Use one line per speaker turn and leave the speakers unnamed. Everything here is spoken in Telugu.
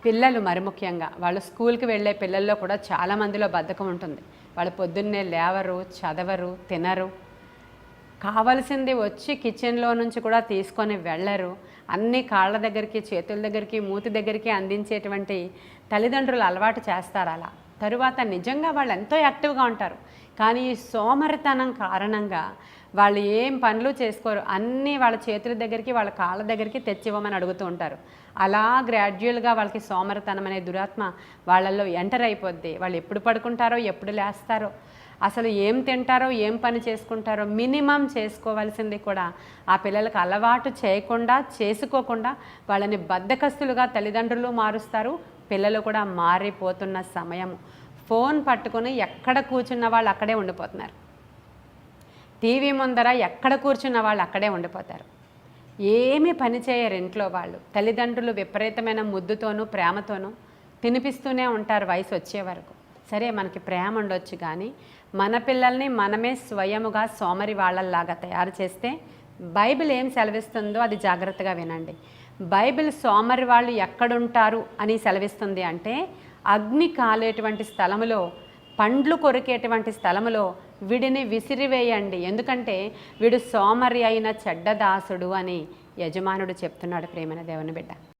పిల్లలు మరి ముఖ్యంగా వాళ్ళు స్కూల్కి వెళ్ళే పిల్లల్లో కూడా చాలామందిలో బద్ధకం ఉంటుంది. వాళ్ళు పొద్దున్నే లేవరు, చదవరు, తినరు. కావలసింది వచ్చి కిచెన్లో నుంచి కూడా తీసుకొని వెళ్ళరు. అన్ని కాళ్ళ దగ్గరికి, చేతుల దగ్గరికి, మూతి దగ్గరికి అందించేటువంటి తల్లిదండ్రులు అలవాటు చేస్తారు అలా. తరువాత నిజంగా వాళ్ళు ఎంతో యాక్టివ్గా ఉంటారు. కానీ ఈ సోమరితనం కారణంగా వాళ్ళు ఏం పనులు చేసుకోరు. అన్నీ వాళ్ళ చేతుల దగ్గరికి, వాళ్ళ కాళ్ళ దగ్గరికి తెచ్చివ్వమని అడుగుతూ ఉంటారు. అలా గ్రాడ్యువల్గా వాళ్ళకి సోమరితనం అనే దురాత్మ వాళ్ళల్లో ఎంటర్ అయిపోద్ది. వాళ్ళు ఎప్పుడు పడుకుంటారో, ఎప్పుడు లేస్తారో, అసలు ఏం తింటారో, ఏం పని చేసుకుంటారో మినిమం చేసుకోవాల్సింది కూడా ఆ పిల్లలకు అలవాటు చేయకుండా, చేసుకోకుండా వాళ్ళని బద్ధకస్తులుగా తల్లిదండ్రులు మారుస్తారు. పిల్లలు కూడా మారిపోతున్న సమయం. ఫోన్ పట్టుకొని ఎక్కడ కూర్చున్న వాళ్ళు అక్కడే ఉండిపోతున్నారు. టీవీ ముందర ఎక్కడ కూర్చున్న వాళ్ళు అక్కడే ఉండిపోతారు. ఏమీ పని చేయరు ఇంట్లో వాళ్ళు. తల్లిదండ్రులు విపరీతమైన ముద్దుతోనూ ప్రేమతోనూ తినిపిస్తూనే ఉంటారు వయసు వచ్చే వరకు. సరే, మనకి ప్రేమ ఉండొచ్చు, కానీ మన పిల్లల్ని మనమే స్వయముగా సోమరి వాళ్ళలాగా తయారు చేస్తే బైబిల్ ఏం సెలవిస్తుందో అది జాగ్రత్తగా వినండి. బైబిల్ సోమరి వాళ్ళు ఎక్కడుంటారు అని సెలవిస్తుంది అంటే, అగ్ని కాలేటువంటి స్థలములో, పండ్లు కొరికేటువంటి స్థలములో వీడిని విసిరివేయండి, ఎందుకంటే వీడు సోమరి అయిన చెడ్డదాసుడు అని యజమానుడు చెప్తున్నాడు. ప్రేమైన దేవుని బిడ్డ.